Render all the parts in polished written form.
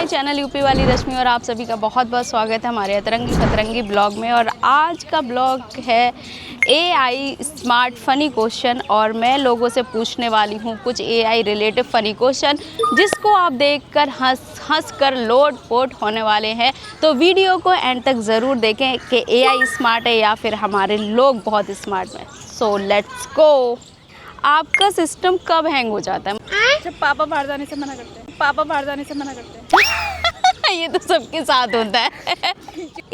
Channel UP वाली रश्मि और आप सभी का बहुत बहुत स्वागत है हमारे अतरंगी खतरंगी ब्लॉग में। और आज का ब्लॉग है AI स्मार्ट फ़नी क्वेश्चन और मैं लोगों से पूछने वाली हूँ कुछ AI रिलेटिव फ़नी क्वेश्चन जिसको आप देखकर हंस कर लोट पोट होने वाले हैं। तो वीडियो को एंड तक ज़रूर देखें कि AI स्मार्ट है या फिर हमारे लोग बहुत स्मार्ट हैं। So let's go. आपका सिस्टम कब हैंग हो जाता है? जब पापा बाहर जाने से मना करते हैं। पापा बाहर जाने से मना करते हैं। ये तो सबके साथ होता है।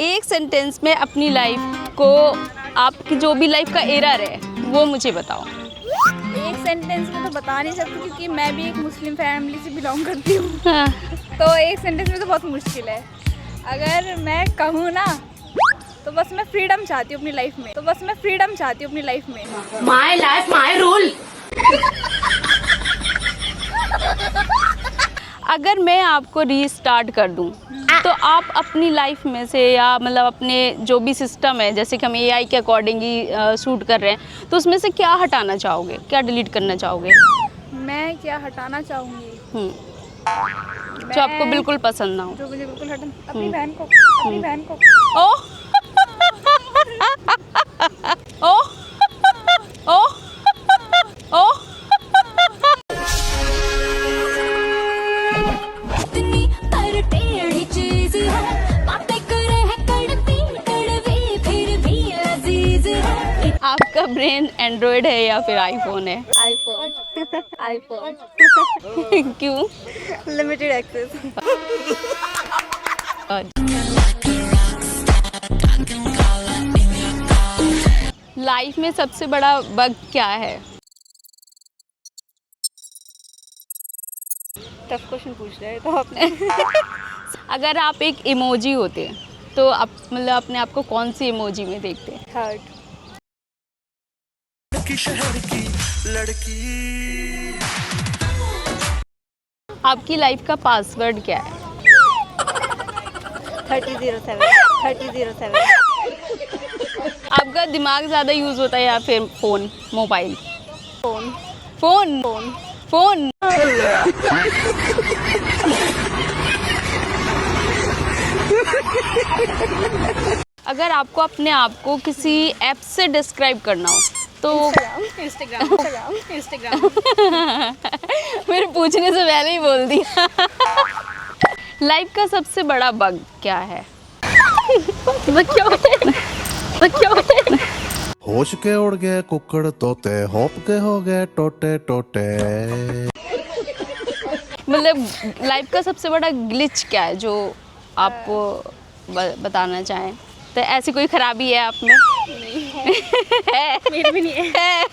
एक सेंटेंस में अपनी लाइफ को, आपकी जो भी लाइफ का एरर है वो मुझे बताओ। एक सेंटेंस में तो बता नहीं सकती क्योंकि मैं भी एक मुस्लिम फैमिली से बिलोंग करती हूँ। हाँ। तो एक सेंटेंस में तो बहुत मुश्किल है। अगर मैं कहूँ ना तो बस मैं फ्रीडम चाहती हूँ अपनी लाइफ में। My life my rule. अगर मैं आपको रीस्टार्ट कर दूं तो आप अपनी लाइफ में से या मतलब अपने जो भी सिस्टम है, जैसे कि हम AI के अकॉर्डिंग ही शूट कर रहे हैं, तो उसमें से क्या हटाना चाहोगे, क्या डिलीट करना चाहोगे? मैं क्या हटाना चाहूँगी? जो आपको बिल्कुल पसंद ना हो। जो मुझे बिल्कुल हटाना, अपनी बहन को। ओह ओह ओह ओह। आपका ब्रेन एंड्रॉयड है या फिर आईफोन है? आईफोन। क्यों? Limited access. लाइफ में सबसे बड़ा बग क्या है? टफ क्वेश्चन पूछ रहे हैं तो आपने। अगर आप एक इमोजी होते तो आप मतलब अपने आप को कौन सी इमोजी में देखते? हार्ट। शहर की लड़की। आपकी लाइफ का पासवर्ड क्या है? 3007। आपका दिमाग ज़्यादा यूज़ होता है या फिर phone, mobile? Phone. Phone phone. अगर आपको अपने आप को किसी ऐप से डिस्क्राइब करना हो तो इंस्टाग्राम। मेरे पूछने से पहले ही बोल दिया। लाइफ का सबसे बड़ा बग क्या है? होश के उड़ गए कुकड़ तोते, होप के हो गए टोटे टोटे। मतलब लाइफ का सबसे बड़ा ग्लिच क्या है जो आप बताना चाहें? तो ऐसी कोई खराबी है आप में? नहीं है। मेरे भी नहीं है।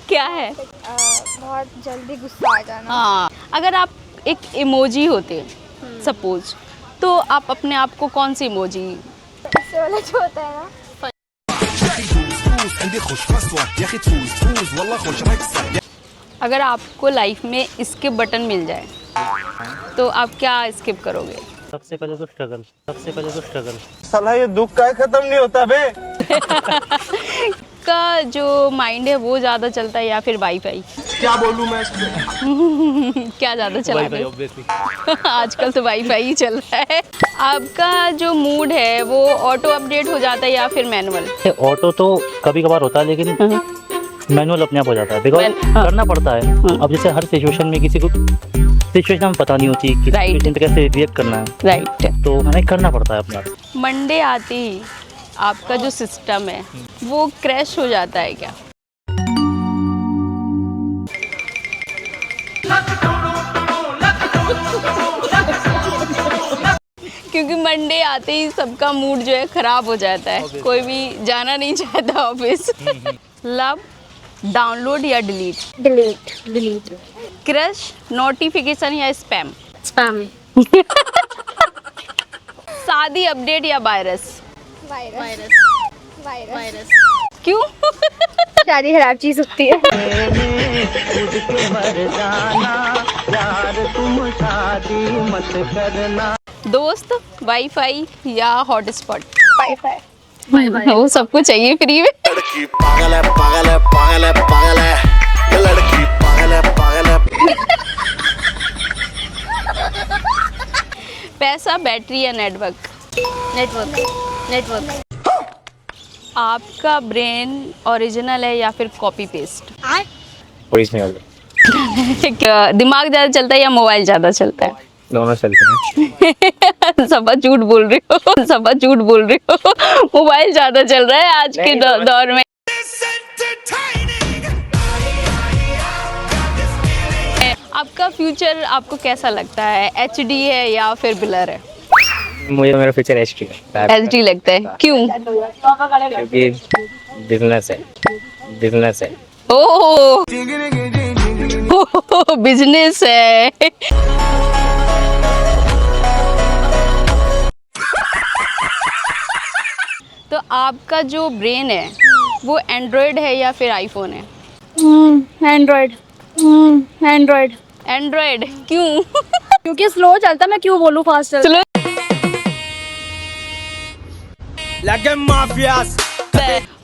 क्या है? बहुत जल्दी गुस्सा आ जाना। हाँ, अगर आप एक इमोजी होते सपोज, तो आप अपने आप को कौन सी इमोजी? इससे वाला जो होता है ना। अगर आपको लाइफ में स्किप बटन मिल जाए तो आप क्या स्किप करोगे? सबसे पहले तो स्ट्रगल। साला ये दुख का खत्म नहीं होता बे। का जो माइंड है वो ज़्यादा चलता है या फिर वाईफाई? क्या बोलूं मैं इसमें? क्या ज़्यादा चला वाईफाई ऑब्वियसली। आजकल तो वाईफाई ही चल रहा है। आपका जो मूड है वो ऑटो अपडेट हो जाता है या फिर मैनुअल? ऑटो तो कभी कभार होता है लेकिन मैनुअल अपने आप हो जाता है, बिकॉज करना पड़ता है। अब जैसे हर सिचुएशन में किसी को सिचुएशन में पता नहीं होती कि सिचुएशन पे कैसे रिएक्ट करना है, राइट। तो हमें करना पड़ता है अपना। मंडे आते ही आपका जो सिस्टम है वो क्रैश हो जाता है क्या? क्योंकि मंडे आते ही सबका मूड जो है खराब हो जाता है, कोई भी जाना नहीं चाहता ऑफिस। लव डाउनलोड या डिलीट? डिलीट। क्रश नोटिफिकेशन या स्पैम? स्पैम। शादी अपडेट या वायरस? वायरस। क्यों? शादी खराब चीज होती है। दोस्त, वाईफाई या हॉटस्पॉट? वाईफाई। वो सबको चाहिए फ्री में। लड़की पागल है पागल है पागल है पागल है, ये लड़की पागल है पागल है। पैसा, बैटरी या नेटवर्क? नेटवर्क आपका ब्रेन ओरिजिनल है या फिर कॉपी पेस्ट? ओरिजिनल। दिमाग ज़्यादा चलता है या मोबाइल ज़्यादा चलता है? दोनों चलते हैं। सब झूठ बोल रही हो, सब झूठ बोल रही हो। मोबाइल ज़्यादा चल रहा है आज के दौर में। आपका फ्यूचर आपको कैसा लगता है? HD है या फिर ब्लर है? मुझे मेरा फ्यूचर HD लगता है। HD लगता है, क्यों? क्योंकि बिजनेस है। ओह बिजनेस है। तो आपका जो ब्रेन है वो एंड्रॉयड है या फिर आईफोन है? एंड्रॉयड। एंड्रॉयड क्यों? क्योंकि स्लो चलता, मैं क्यों बोलूँ फास्ट चलता। चलो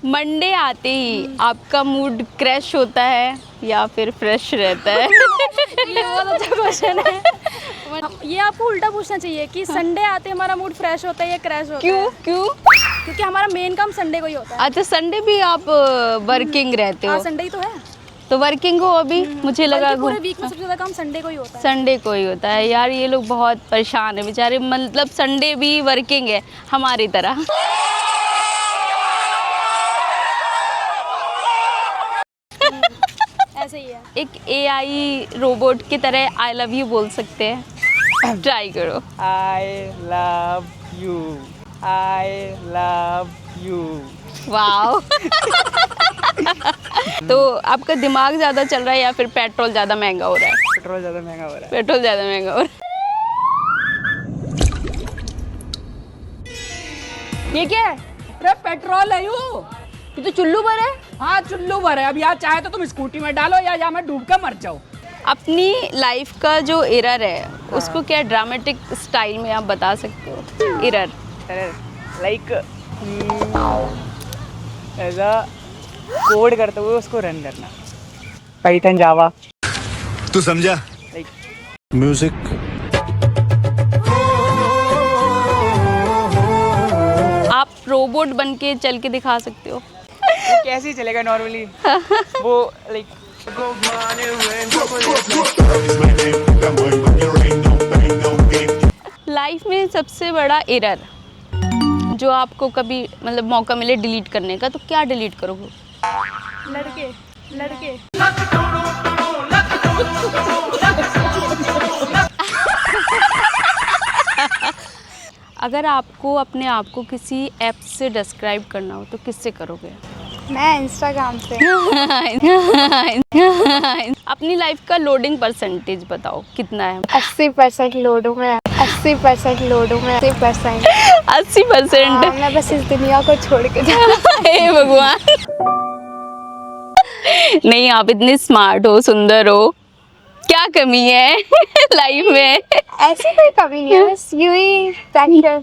मंडे आते ही आपका मूड क्रैश होता है या फिर फ्रेश रहता है? ये बहुत अच्छा क्वेश्चन है। ये आपको उल्टा पूछना चाहिए कि संडे आते हमारा मूड फ्रेश होता है या क्रैश होता है। क्यों? क्योंकि हमारा मेन काम संडे को ही होता है। अच्छा, संडे भी आप वर्किंग रहते हाँ, हो? संडे ही तो है। तो वर्किंग हो अभी? मुझे लगा बल्कि पूरे वीक में सबसे ज्यादा काम संडे को ही होता है। संडे को ही होता है। यार ये लोग बहुत परेशान है बेचारे, मतलब संडे भी वर्किंग है हमारी तरह। ऐसे ही है। एक AI रोबोट की तरह आई लव यू बोल सकते हैं? ट्राई करो। I love you. I love you. Wow. तो आपका दिमाग ज़्यादा चल रहा है या फिर पेट्रोल ज़्यादा महंगा हो रहा है? पेट्रोल ज़्यादा महंगा हो रहा है। पेट्रोल ज़्यादा महंगा हो रहा है। ये क्या है? अरे पेट्रोल है ये तो चुल्लू भर है। हाँ चुल्लू भर है। अब यहाँ चाहे तो तुम स्कूटी में डालो या यहाँ मैं डूब कर मर जाओ। अपनी लाइफ का जो एरर है उसको क्या ड्रामेटिक स्टाइल में आप बता सकते हो? एरर लाइक ऐसा कोड करते हुए उसको रन करना। Python Java. तू समझा? Like music. आप रोबोट बन के चल के दिखा सकते हो? कैसे ही चलेगा नॉर्मली। वो लाइक लाइफ में सबसे बड़ा एरर जो आपको कभी मतलब मौका मिले डिलीट करने का, तो क्या डिलीट करोगे? लड़के अगर आपको अपने आप को किसी ऐप से डिस्क्राइब करना हो तो किससे करोगे? मैं इंस्टाग्राम से। अपनी लाइफ का लोडिंग परसेंटेज बताओ कितना है? 80% लोड हूँ मैं। 80% लोड हूँ मैं। 80%। 80%? मैं बस इस दुनिया को छोड़ के हे भगवान। नहीं, आप इतने स्मार्ट हो, सुंदर हो, क्या कमी है लाइफ में? ऐसी कोई कमी नहीं है, बस यूं ही टेंशन।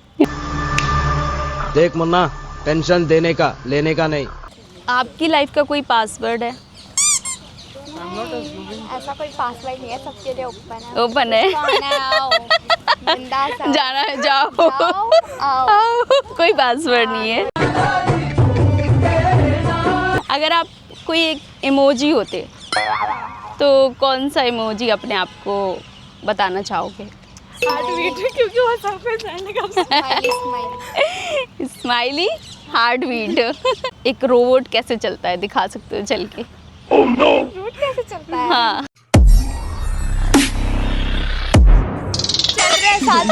देख मुन्ना, टेंशन देने का लेने का नहीं। आपकी लाइफ का कोई पासवर्ड है? ऐसा कोई पासवर्ड नहीं है, सबके लिए ओपन है। ओपन है? बिंदास आओ। जाना है, जाओ। आओ। कोई पासवर्ड नहीं है। अगर आप कोई एक इमोजी होते तो कौन सा इमोजी अपने आप को बताना चाहोगे? क्योंकि वो सब पे सेंड कर स्माइली, हार्ट बीट। एक रोबोट कैसे चलता है दिखा सकते हो चल के? रोड कैसे चलता है? हाँ। चल रहे साथ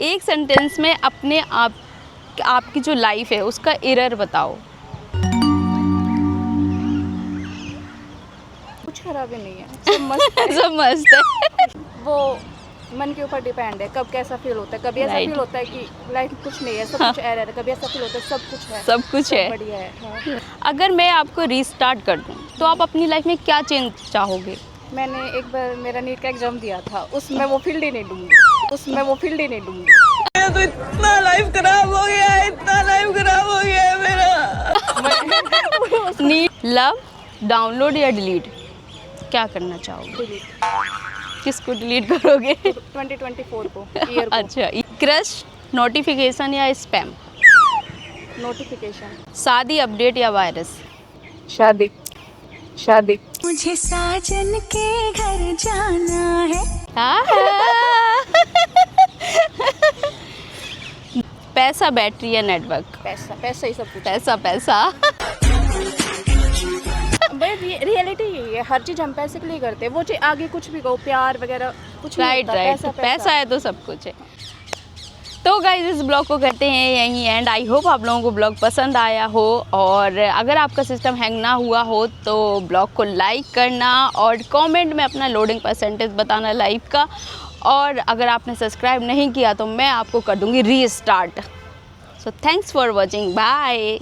एक सेंटेंस में अपने आप आपकी जो लाइफ है उसका एरर बताओ। कुछ खराबी नहीं है, सब मस्त है। सब मस्त है। वो मन के ऊपर डिपेंड है, कब कैसा फील होता है। कभी ऐसा Right. फील होता है कि लाइफ कुछ नहीं है, सब कुछ एरर है। कभी ऐसा फील होता है सब कुछ है, सब कुछ है। बढ़िया है। हाँ। अगर मैं आपको रीस्टार्ट कर दूं तो आप अपनी लाइफ में क्या चेंज चाहोगे? मैंने एक बार मेरा नीट का एग्जाम दिया था, उसमें वो फील्ड ही नहीं दूंगी। तो इतना लाइफ खराब हो गया है, इतना लाइफ खराब हो गया है मेरा। नीड लव डाउनलोड या डिलीट, क्या करना चाहोगे? किसको डिलीट करोगे? 2024 को ईयर को। अच्छा, क्रश, नोटिफिकेशन या स्पैम? नोटिफिकेशन। शादी अपडेट या वायरस? शादी। शादी। मुझे साजन के घर जाना है। पैसा, बैटरी या नेटवर्क? पैसा। पैसा ही सब कुछ। पैसा पैसा। भाई रियलिटी यही है, हर चीज़ हम पैसे के लिए करते हैं। वो चीज़ आगे कुछ भी कहो, प्यार वगैरह कुछ नहीं राइट होता, राइट, पैसा है तो सब कुछ है। तो गाइज इस ब्लॉग को करते हैं यहीं एंड। आई होप आप लोगों को ब्लॉग पसंद आया हो, और अगर आपका सिस्टम हैंग ना हुआ हो तो ब्लॉग को लाइक करना और कमेंट में अपना लोडिंग परसेंटेज बताना लाइव का। और अगर आपने सब्सक्राइब नहीं किया तो मैं आपको कर दूंगी restart. So thanks for watching, bye.